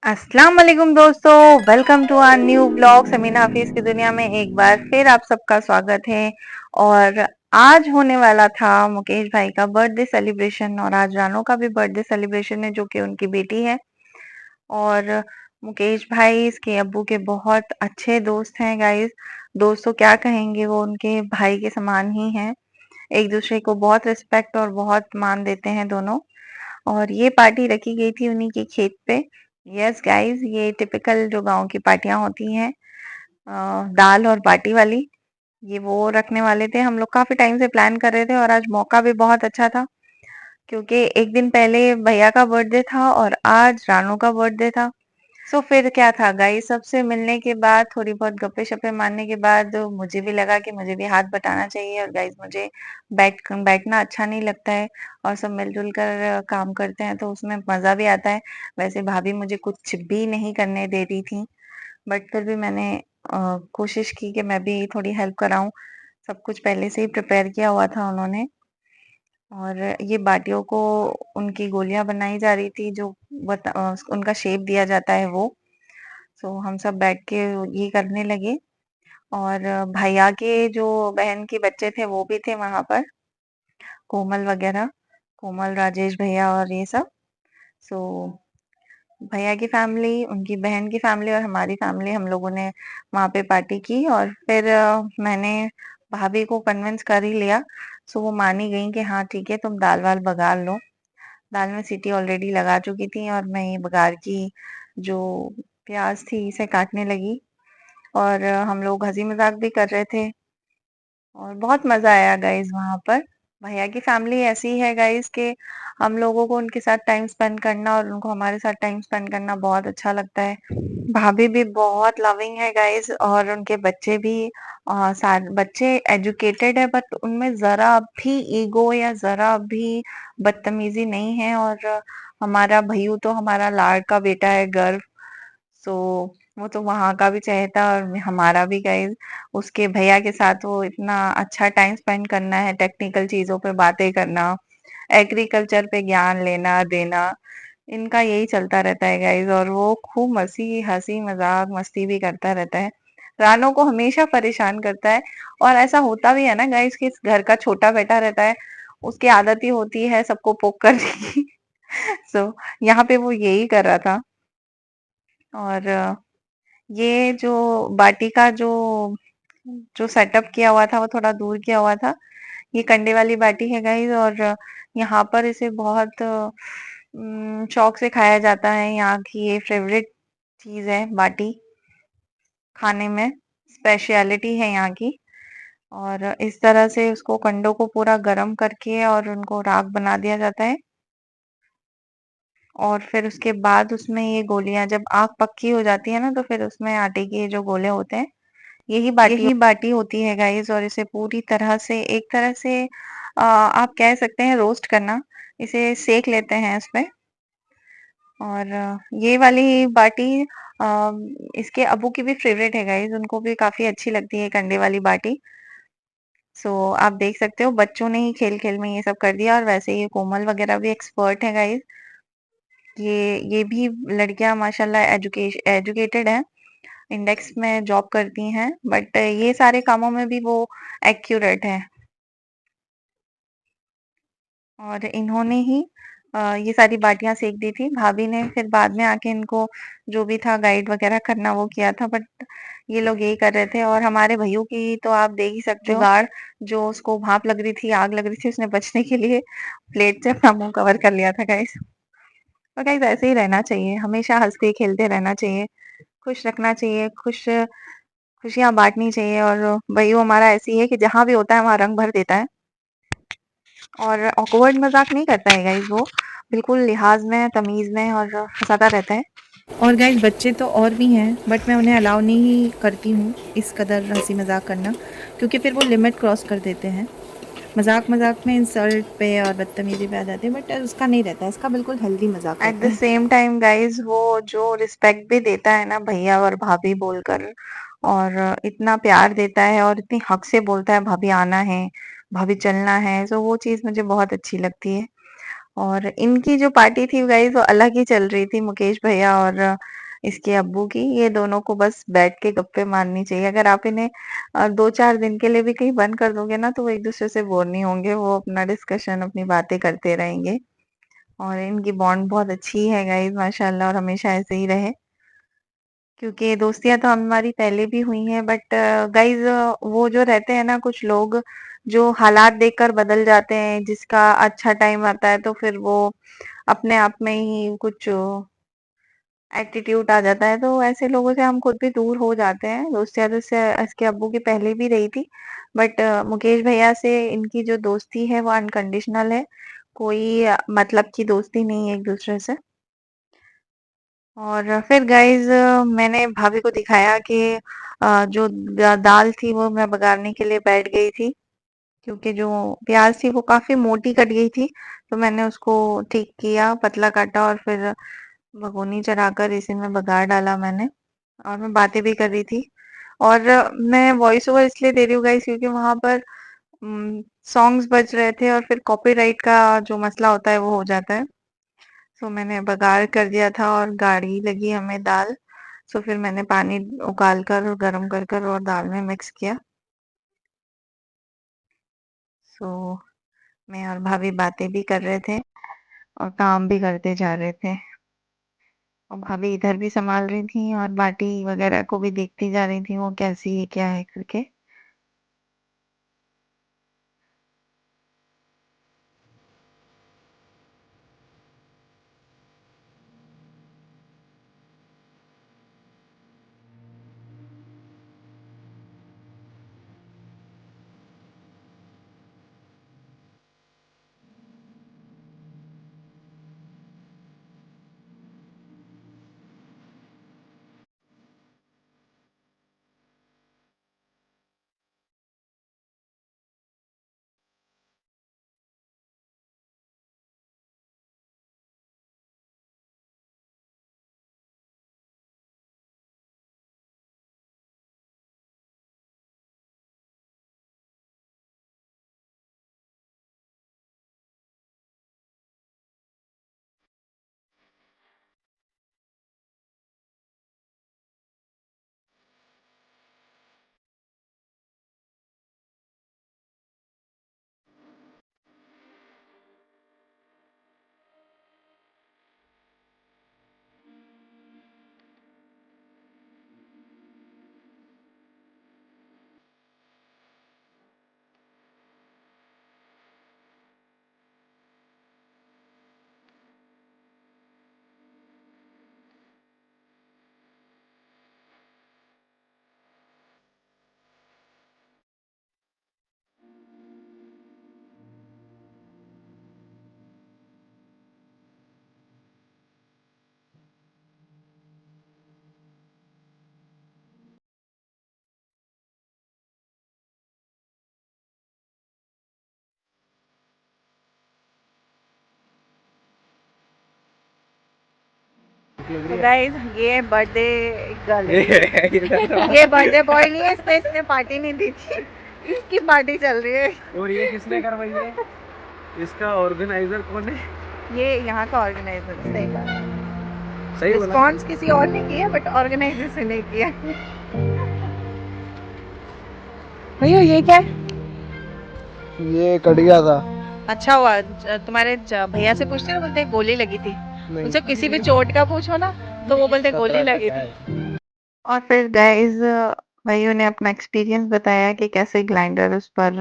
अस्सलाम वालेकुम दोस्तों, welcome to our new blog Sameena Hafiz की दुनिया में एक बार फिर आप सबका स्वागत है। और आज होने वाला था मुकेश भाई का बर्थडे सेलिब्रेशन और आज रानो का भी बर्थडे सेलिब्रेशन है जो कि उनकी बेटी है। और मुकेश भाई इसके अब्बू के बहुत अच्छे दोस्त हैं गाइस। दोस्तों क्या कहेंगे, वो उनके भाई के समान ही हैं। एक दूसरे को बहुत रिस्पेक्ट और बहुत मान देते हैं दोनों। और ये पार्टी रखी गई थी उन्हीं के खेत पे। यस गाइस, ये टिपिकल जो गांव की पार्टियां होती हैं, दाल और बाटी वाली, ये वो रखने वाले थे। हम लोग काफी टाइम से प्लान कर रहे थे और आज मौका भी बहुत अच्छा था क्योंकि एक दिन पहले भैया का बर्थडे था और आज रानू का बर्थडे था। सो फिर क्या था गाइस, सबसे मिलने के बाद थोड़ी बहुत गप्पे शप्पे मारने के बाद मुझे भी लगा कि मुझे भी हाथ बटाना चाहिए। और गाइस मुझे बैठना अच्छा नहीं लगता है और सब मिलजुल कर काम करते हैं तो उसमें मजा भी आता है। वैसे भाभी मुझे कुछ भी नहीं करने दे रही थी, बट फिर भी मैंने कोशिश की कि मैं भी थोड़ी हेल्प कराऊं। सब कुछ पहले से ही प्रिपेयर किया हुआ था उन्होंने। और ये बाटियों को उनकी गोलियां बनाई जा रही थी जो उनका शेप दिया जाता है वो। सो हम सब बैठ के ये करने लगे। और भैया के जो बहन के बच्चे थे वो भी थे वहां पर, कोमल वगैरह, कोमल, राजेश भैया और ये सब। सो भैया की फैमिली, उनकी बहन की फैमिली और हमारी फैमिली, हम लोगों ने वहां पे पार्टी की। और फिर मैंने भाभी को कन्विंस कर ही लिया। सो वो मानी गई कि हाँ ठीक है, तुम दाल वाल बघार लो। दाल में सीटी ऑलरेडी लगा चुकी थी और मैं ये बघार की जो प्याज थी इसे काटने लगी। और हम लोग हंसी मजाक भी कर रहे थे और बहुत मजा आया गाइस वहां पर। भैया की फैमिली ऐसी है गाइस कि हम लोगों को उनके साथ टाइम स्पेंड करना और उनको हमारे साथ टाइम स्पेंड करना बहुत अच्छा लगता है। भाभी भी बहुत लविंग है गाइस और उनके बच्चे भी। सारे बच्चे एजुकेटेड है बट उनमें जरा भी ईगो या जरा भी बदतमीजी नहीं है। और हमारा भैयू तो हमारा लाड का बेटा है, गर्व। सो वो तो वहां का भी चहेता और हमारा भी गाइस। उसके भैया के साथ वो इतना अच्छा टाइम स्पेंड करना है, टेक्निकल चीजों पे बातें करना, एग्रीकल्चर पे ज्ञान लेना देना, इनका यही चलता रहता है गाइस। और वो खूब मसी हंसी मजाक मस्ती भी करता रहता है, रानों को हमेशा परेशान करता है। और ऐसा होता भी है ना गाइस कि इस घर का छोटा बेटा रहता है, उसकी आदत ही होती है सबको पोक करने की। सो यहाँ पे वो यही कर रहा था। और ये जो बाटी का जो जो सेटअप किया हुआ था वो थोड़ा दूर किया हुआ था। ये कंडे वाली बाटी है गाइस और यहाँ पर इसे बहुत शौक से खाया जाता है। यहाँ की ये फेवरेट चीज है बाटी, खाने में स्पेशलिटी है यहाँ की। और इस तरह से उसको कंडों को पूरा गर्म करके और उनको राख बना दिया जाता है। और फिर उसके बाद उसमें ये गोलियां जब आग पक्की हो जाती है ना तो फिर उसमें आटे के जो गोले होते हैं, यही बाटी होती है गाइस। और इसे पूरी तरह से, एक तरह से आप कह सकते हैं रोस्ट करना, इसे सेक लेते हैं इसमें। और ये वाली बाटी इसके अबू की भी फेवरेट है गाइस, उनको भी काफी अच्छी लगती है कंडे वाली बाटी। सो आप देख सकते हो बच्चों ने ही खेल खेल में ये सब कर दिया। और वैसे ये कोमल वगैरह भी एक्सपर्ट है गाइस। ये भी लड़कियां माशाल्लाह एजुकेटेड हैं, इंडेक्स में जॉब करती हैं, बट ये सारे कामों में भी वो एक्यूरेट है। और इन्होंने ही ये सारी बाटियां सेक दी थी। भाभी ने फिर बाद में आके इनको जो भी था गाइड वगैरह करना वो किया था, बट ये लोग यही कर रहे थे। और हमारे भैयू की तो आप देख ही सकते हो जुगाड़, जो उसको भाप लग रही थी, आग लग रही थी, उसने बचने के लिए प्लेट से अपना मुंह कवर कर लिया था गाइस। और गाइस ऐसे ही रहना चाहिए, हमेशा हंसते खेलते रहना चाहिए, खुश रखना चाहिए, खुशियां बांटनी चाहिए। और भैयू हमारा ऐसी है कि जहां भी होता है वहां रंग भर देता है और ऑकवर्ड मजाक नहीं करता है गाइस वो, बिल्कुल लिहाज में, तमीज में और हंसाता रहता है। और गाइस बच्चे तो और भी हैं बट मैं उन्हें अलाउ नहीं करती हूँ इस कदर हंसी मजाक करना, क्योंकि फिर वो लिमिट क्रॉस कर देते हैं। मजाक मजाक में इंसल्ट पे और बदतमीजी पे आ जाते हैं, बट उसका नहीं रहता है, इसका बिल्कुल हेल्दी मजाक at the same time guys वो जो रिस्पेक्ट भी देता है ना भैया और भाभी बोलकर, और इतना प्यार देता है और इतनी हक से बोलता है भाभी आना है, भाभी चलना है, तो वो चीज मुझे बहुत अच्छी लगती है। और इनकी जो पार्टी थी गाइस वो अलग ही चल रही थी, मुकेश भैया और इसके अब्बू की। ये दोनों को बस बैठ के गप्पे मारनी चाहिए। अगर आप इन्हें 2-4 दिन के लिए भी कहीं बंद कर दोगे ना तो वो एक-दूसरे से बोर नहीं होंगे, वो अपना डिस्कशन, अपनी बातें करते रहेंगे। और इनकी बॉन्ड बहुत अच्छी है गाइस माशाल्लाह, और हमेशा ऐसे ही रहे। क्योंकि दोस्तियाँ तो हमारी पहले भी हुई हैं, बट गाइस वो जो रहते हैं ना कुछ लोग, जो हालात देखकर बदल जाते हैं, जिसका अच्छा टाइम आता है तो फिर वो अपने आप में ही कुछ एटीट्यूड आ जाता है, तो ऐसे लोगों से हम खुद भी दूर हो जाते हैं। दोस्तियाँ तो इससे इसके अब्बू की पहले भी रही थी, बट मुकेश भैया से इनकी जो दोस्ती है वो अनकंडीशनल है, कोई मतलब की दोस्ती नहीं है एक दूसरे से। और फिर गाइस मैंने भाभी को दिखाया कि जो दाल थी वो मैं बघारने के लिए बैठ गई थी, क्योंकि जो प्याज थी वो काफी मोटी कट गई थी, तो मैंने उसको ठीक किया, पतला काटा और फिर भगोनी चढ़ाकर इसी में बघार डाला मैंने। और मैं बातें भी कर रही थी। और मैं वॉइस ओवर इसलिए दे रही हूँ गाइस क्योंकि वहां पर सॉन्ग्स बज रहे थे और फिर कॉपीराइट का जो मसला होता है वो हो जाता है। सो मैंने बघार कर दिया था और गाढ़ी लगी हमें दाल। सो फिर मैंने पानी उबाल कर और गर्म कर और दाल में मिक्स किया। सो मैं और भाभी बातें भी कर रहे थे और काम भी करते जा रहे थे, और भाभी इधर भी संभाल रही थी और बाटी वगैरह को भी देखती जा रही थी वो कैसी है क्या है करके। तो गाइस ये बर्थडे गर्ल ये बर्थडे बॉय नहीं है, इसने पार्टी नहीं दी थी, इसकी पार्टी चल रही है। और ये किसने करवाई है? इसका ऑर्गेनाइजर कौन है? ये यहाँ का ऑर्गेनाइजर। सही बात, सही बोला। रिस्पॉन्स किसी और ने किया बट ऑर्गेनाइजर से नहीं किया। भैया ये क्या है? ये कट गया था। अच्छा हुआ तुम्हारे भैया से पूछते ना, बोलते गोली लगी थी। उनसे किसी भी चोट का पूछो ना तो वो बोलते गोली लगी थी। और फिर गाइस भाइयों ने अपना एक्सपीरियंस बताया कि कैसे ग्लाइंडर उस पर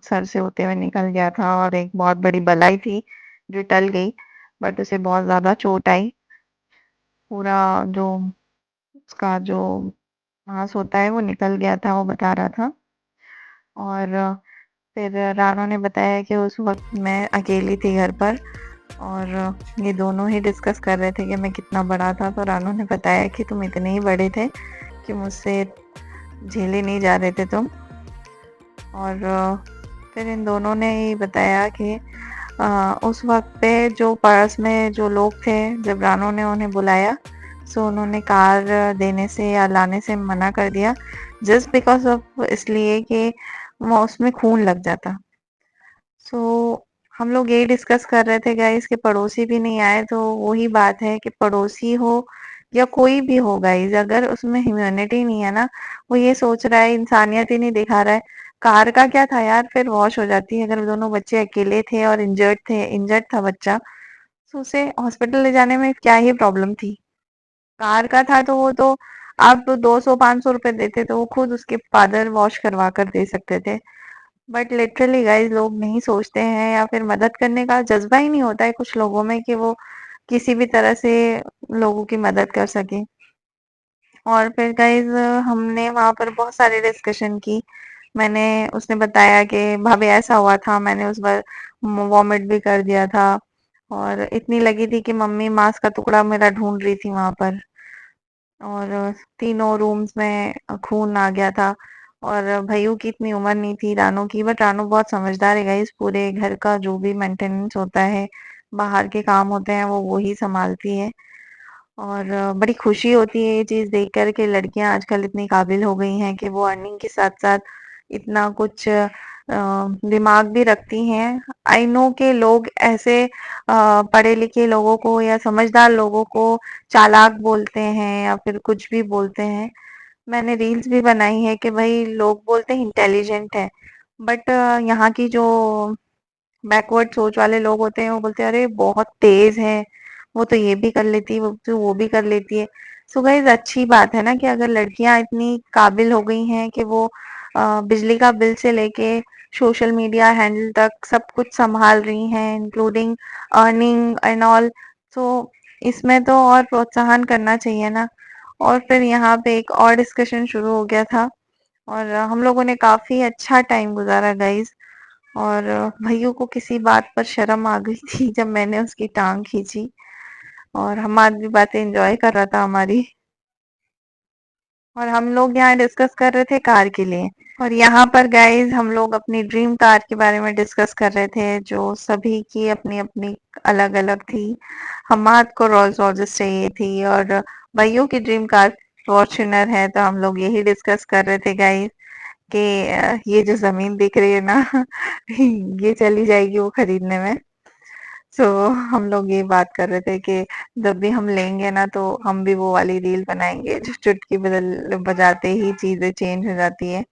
सर से होते हुए निकल गया था, और एक बहुत बड़ी बलाई थी जो टल गई, बट उसे बहुत ज्यादा चोट आई। पूरा जो उसका जो मांस होता है वो निकल गया था, वो बता रहा था। और फिर रानो ने बताया कि उस वक्त मैं अकेली थी घर पर, और ये दोनों ही डिस्कस कर रहे थे कि मैं कितना बड़ा था। तो रानो ने बताया कि तुम इतने ही बड़े थे कि मुझसे झेले नहीं जा रहे थे तुम। और फिर इन दोनों ने ही बताया कि उस वक्त पे जो पड़ोस में जो लोग थे, जब रानो ने उन्हें बुलाया, सो उन्होंने कार देने से या लाने से मना कर दिया, जस्ट बिकॉज ऑफ इसलिए कि वो उसमें खून लग जाता। सो हम लोग यही डिस्कस कर रहे थे गाइस कि पड़ोसी भी नहीं आए, तो वही बात है कि पड़ोसी हो या कोई भी हो गाइस, अगर उसमें ह्यूमैनिटी नहीं है ना, वो ये सोच रहा है, इंसानियत ही नहीं दिखा रहा है। कार का क्या था यार, फिर वॉश हो जाती है। अगर दोनों बच्चे अकेले थे और इंजर्ड था बच्चा, तो उसे हॉस्पिटल ले जाने में क्या ही प्रॉब्लम थी। कार का था तो वो तो आप 200-500 रुपए देते तो वो खुद उसके फादर वॉश करवा कर दे सकते थे। बट लिटरली गाइस लोग नहीं सोचते हैं, या फिर मदद करने का जज्बा ही नहीं होता है कुछ लोगों में कि वो किसी भी तरह से लोगों की मदद कर सके। और फिर गाइस हमने वहां पर बहुत सारे डिस्कशन की। मैंने उसने बताया कि भाभी ऐसा हुआ था, मैंने उस बार वॉमिट भी कर दिया था, और इतनी लगी थी कि मम्मी मांस का टुकड़ा मेरा ढूंढ रही थी वहां पर, और तीनों रूम्स में खून आ गया था। और भैयू की इतनी उम्र नहीं थी, रानू की, बट रानू बहुत समझदार है गाइस, पूरे घर का जो भी मेंटेनेंस होता है, बाहर के काम होते हैं, वो वही संभालती है। और बड़ी खुशी होती है ये चीज देख कर के लड़कियां आजकल इतनी काबिल हो गई हैं कि वो अर्निंग के साथ साथ इतना कुछ दिमाग भी रखती हैं। आई नो के लोग ऐसे पढ़े लिखे लोगों को या समझदार लोगों को चालाक बोलते हैं या फिर कुछ भी बोलते हैं। मैंने रील्स भी बनाई है कि भाई लोग बोलते हैं इंटेलिजेंट है, बट यहाँ की जो बैकवर्ड सोच वाले लोग होते हैं वो बोलते हैं अरे बहुत तेज है, वो तो ये भी कर लेती है, वो तो वो भी कर लेती है। सो गाइस अच्छी बात है ना कि अगर लड़कियां इतनी काबिल हो गई हैं कि वो बिजली का बिल से लेके सोशल मीडिया हैंडल तक सब कुछ संभाल रही हैं, इंक्लूडिंग अर्निंग एंड ऑल। सो इसमें तो और प्रोत्साहन करना चाहिए ना। और फिर यहाँ पे एक और डिस्कशन शुरू हो गया था, और हम लोगों ने काफी अच्छा टाइम गुजारा गाइस। और भैयू को किसी बात पर शर्म आ गई थी जब मैंने उसकी टांग खींची, और हमारी बातें एंजॉय कर रहा था हमारी। और हम लोग यहाँ डिस्कस कर रहे थे कार के लिए। और यहाँ पर गाइस हम लोग अपनी ड्रीम कार के बारे में डिस्कस कर रहे थे, जो सभी की अपनी अपनी अलग अलग थी। हमाद को रोल्स रॉयस चाहिए थी, और भैयू की ड्रीम कार फॉर्च्यूनर है। तो हम लोग यही डिस्कस कर रहे थे गाइस कि ये जो जमीन दिख रही है ना ये चली जाएगी वो खरीदने में। सो हम लोग ये बात कर रहे थे कि जब भी हम लेंगे ना तो हम भी वो वाली रील बनाएंगे जो चुटकी बदल बजाते ही चीजें चेंज हो जाती है।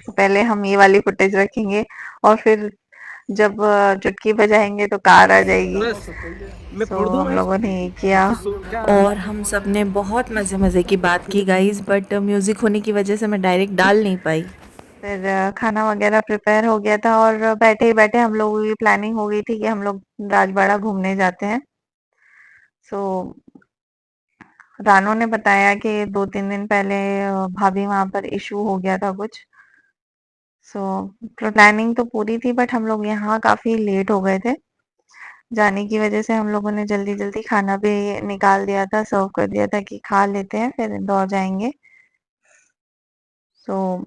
तो पहले हम ये वाली फुटेज रखेंगे, और फिर जब चुटकी बजाएंगे तो कार आ जाएगी। मैं सो फोड़ दूं हम मैं लोगों ने ये किया, क्या और हम सब ने बहुत मजे मजे की बात की गाइस, बट म्यूजिक होने की वजह से मैं डायरेक्ट डाल नहीं पाई। फिर खाना वगैरह प्रिपेयर हो गया था, और बैठे ही बैठे हम लोगों की प्लानिंग हो गई थी कि हम लोग राजबाड़ा घूमने जाते हैं। सो रानू ने बताया कि 2-3 दिन पहले भाभी वहां पर इशू हो गया था कुछ। सो प्लानिंग तो पूरी थी, बट हम लोग यहाँ काफी लेट हो गए थे। जाने की वजह से हम लोगों ने जल्दी जल्दी खाना भी निकाल दिया था, सर्व कर दिया था कि खा लेते हैं फिर इंदौर जाएंगे। सो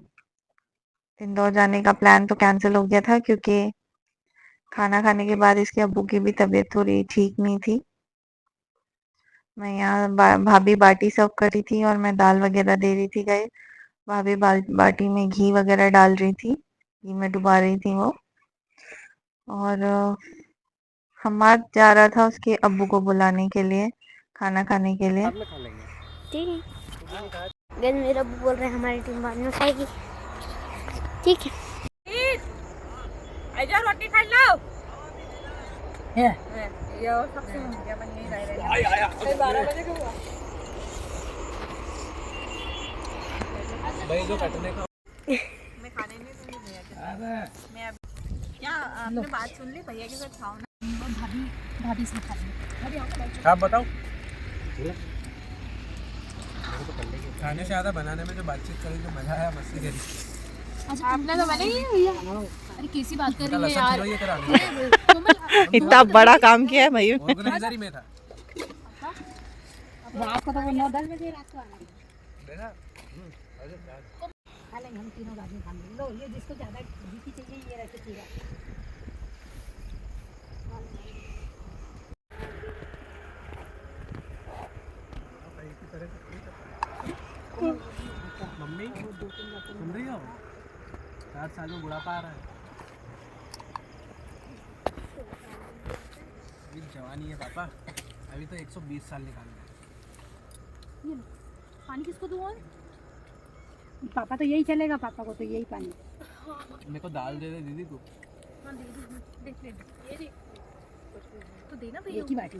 इंदौर जाने का प्लान तो कैंसिल हो गया था, क्योंकि खाना खाने के बाद इसके अब्बू की भी तबीयत थोड़ी ठीक नहीं थी। मैं यहाँ भाभी बाटी सर्व कर रही थी और मैं दाल वगैरह दे रही थी गाइस। भाभी बाटी में घी वगैरह डाल रही थी, घी में डुबा रही थी वो। और हमाद जा रहा था उसके अब्बू को बुलाने के लिए, खाना खाने के लिए। बाद में खा लेंगे। ठीक है गैस, मेरा अब्बू बोल रहे हैं हमारी टीम बाद में खाएगी। ठीक है आजा रोटी खा लो है। ये सबसे मुझे बन नहीं रहा है कल 12 बजे का हुआ भाई जो कटने का मैं खाने नहीं दूंगी भैया के साथ। मैं अब क्या आपने बात सुन ली, भैया के साथ खाओ ना। भाभी भाभी से खा लेंगे। भाभी आओ ना बैठो। आप बताओ। खाने से ज़्यादा बनाने में जो बातचीत करी जो मजा आया, मस्ती करी। अच्छा आपने तो बने ही भैया। अरे कैसी बात कर रही है लहसुन यार। छिलो ये करा इतना बड़ा काम किया है भाई। ऑर्गेनाइजर ही मैं था। रात को तो वो 9-10 बजे रात को आना है। देखा? खा लेंगे हम तीनों बाद में खा लेंगे। लो ये जिसको ज़्यादा घी चाहिए ये रखे चीरा। मम्मी सुन रही हो? 4 साल में बुढ़ापा आ रहा है। अभी जवानी है पापा, अभी तो 120 साल निकालना है। पानी किसको दूँ? और पापा तो यही चलेगा, पापा को तो यही पानी। मेरे को दाल दे दे दीदी तू। हाँ दे दे, देख ये देख तो देना भैया एक ही बाटी।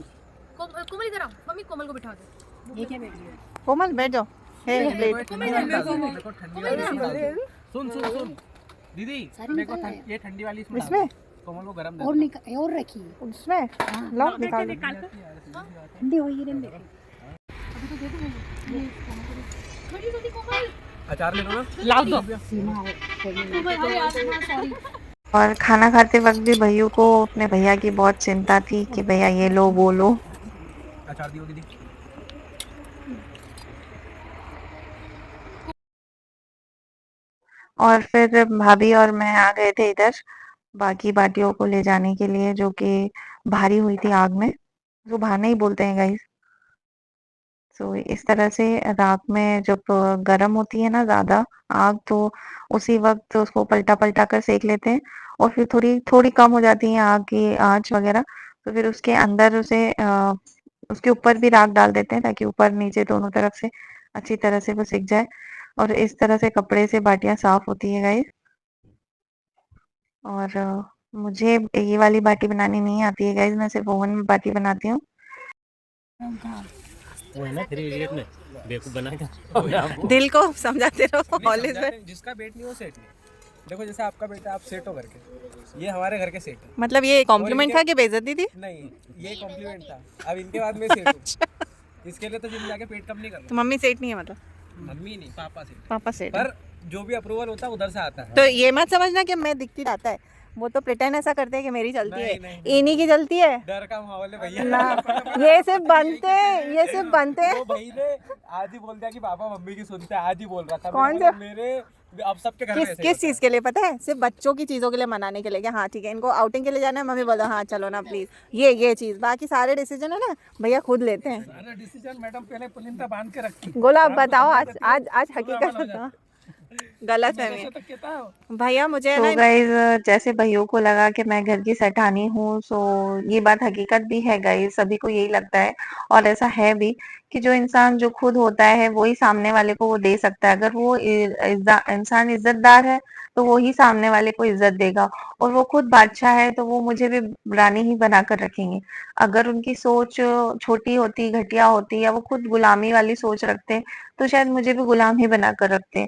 कोमल इधर आओ, मम्मी कोमल को बिठा दो। ये क्या बैठ गया? कोमल बैठ जाओ। हे मेरे को ठंडी वाली डाल दे। सुन सुन सुन दीदी, मेरे को ये ठंडी वाली इसमें इसमें कोमल को गरम दे। और रखी उसमें लो निकाल दो। ठंडी होगी रे। अचार ले लो ना। ला दो। और खाना खाते वक्त भी भैया को अपने भैया की बहुत चिंता थी कि भैया ये लो वो लो। अचार दियो दीदी। और फिर भाभी और मैं आ गए थे इधर बाकी बाटियों को ले जाने के लिए, जो कि भारी हुई थी आग में। जो भाना ही बोलते हैं गाइस। तो इस तरह से राख में जब गर्म होती है ना ज़्यादा आग, तो उसी वक्त उसको पलटा पलटा कर सेक लेते हैं। और फिर थोड़ी थोड़ी कम हो जाती है आग की आंच वगैरह, तो फिर उसके अंदर उसके ऊपर भी राख डाल देते हैं ताकि ऊपर नीचे दोनों तरफ से अच्छी तरह से वो सिक जाए। और इस तरह से कपड़े से बाटियां साफ होती है गाइस। और मुझे ये वाली बाटी बनानी नहीं आती है गाइस, मैं सिर्फ ओवन में बाटी बनाती हूँ। वो है ना 3 इडियट में बेवकूफ बनाएगा। दिल को समझाते रहो। ऑलवेज जिसका बेट नहीं वो सेट नहीं। देखो जैसे आपका बेटा, आप सेट हो करके, ये हमारे घर के सेट है। मतलब ये कॉम्प्लीमेंट था कि बेइज्जती थी? नहीं, ये कॉम्प्लीमेंट था। अब इनके बाद में सेट हूँ। इसके लिए तो जिम जाके पेट कम नहीं तो करना। मम्मी सेट नहीं है मतलब? मम्मी नहीं, पापा सेट। पापा सेट है। पर जो भी अप्रूवल होता है उधर से आता है। तो ये मत समझना कि मैं दिखती रहता है, वो तो प्रिटेंड ऐसा करते हैं कि मेरी चलती है। नहीं। इन्हीं की चलती है डर का माहौल है भैया। ना। ये सिर्फ बनते हैं। वो भाई ने आज ही बोल दिया कि पापा मम्मी की सुनते हैं, आज ही बोल रहा था। कौन मेरे से? मेरे अब सबके घर में ऐसे किस चीज के लिए पता है? सिर्फ बच्चों की चीजों के लिए मनाने के लिए कि हाँ ठीक है इनको आउटिंग के लिए जाना है, मम्मी बोलो हाँ चलो ना प्लीज, ये चीज। बाकी सारे डिसीजन है ना भैया खुद लेते हैं। सारा डिसीजन मैडम पहले पुलिंदा बांध के रखती। बोलो अब बताओ आज हकीकत बताओ। गलत है भैया मुझे ना गाइस, जैसे भैया को लगा कि मैं घर की सेठानी हूँ, सो ये बात हकीकत भी है गाइस, सभी को यही लगता है। और ऐसा है भी कि जो इंसान जो खुद होता है वही सामने वाले को वो दे सकता है। अगर वो इंसान इज्जतदार है तो वो ही सामने वाले को इज्जत देगा। और वो खुद बादशाह है तो वो मुझे भी रानी ही बनाकर रखेंगे। अगर उनकी सोच छोटी होती, घटिया होती, या वो खुद गुलामी वाली सोच रखते तो शायद मुझे भी गुलाम ही बनाकर रखते।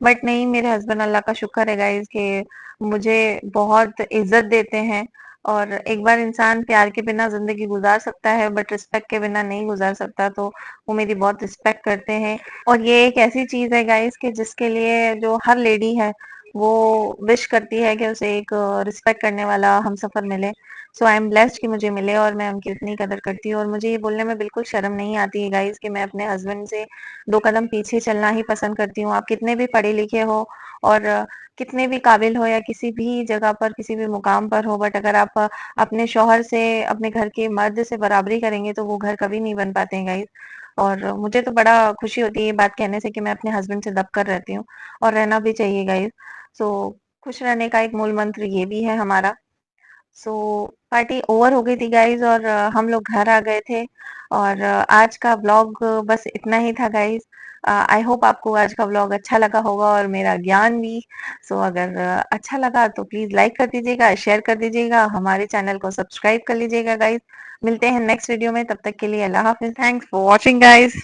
बट नहीं, मेरे हस्बैंड अल्लाह का शुक्र है गाइस कि मुझे बहुत इज्जत देते हैं। और एक बार इंसान प्यार के बिना जिंदगी गुजार सकता है बट रिस्पेक्ट के बिना नहीं गुजार सकता, तो वो मेरी बहुत रिस्पेक्ट करते हैं। और ये एक ऐसी चीज है गाइस कि जिसके लिए जो हर लेडी है वो विश करती है कि उसे एक रिस्पेक्ट करने वाला हमसफर मिले। सो आई एम ब्लेस्ड कि मुझे मिले और मैं उनकी इतनी कदर करती हूँ। और मुझे ये बोलने में बिल्कुल शर्म नहीं आती है गाइस कि मैं अपने हस्बैंड से 2 कदम पीछे चलना ही पसंद करती हूँ। आप कितने भी पढ़े लिखे हो और कितने भी काबिल हो या किसी भी जगह पर किसी भी मुकाम पर हो, बट अगर आप अपने शौहर से, अपने घर के मर्द से बराबरी करेंगे तो वो घर कभी नहीं बन पाते हैं गाइस। और मुझे तो बड़ा खुशी होती है ये बात कहने से कि मैं अपने हस्बैंड से दब कर रहती हूँ, और रहना भी चाहिए गाइस। सो खुश रहने का एक मूल मंत्र ये भी है हमारा। सो पार्टी ओवर हो गई थी गाइस और हम लोग घर आ गए थे। और आज का व्लॉग बस इतना ही था गाइस। आई होप आपको आज का व्लॉग अच्छा लगा होगा और मेरा ज्ञान भी। सो अगर अच्छा लगा तो प्लीज लाइक कर दीजिएगा, शेयर कर दीजिएगा, हमारे चैनल को सब्सक्राइब कर लीजिएगा गाइस। मिलते हैं नेक्स्ट वीडियो में, तब तक के लिए अल्लाह हाफिज। Thanks for watching guys.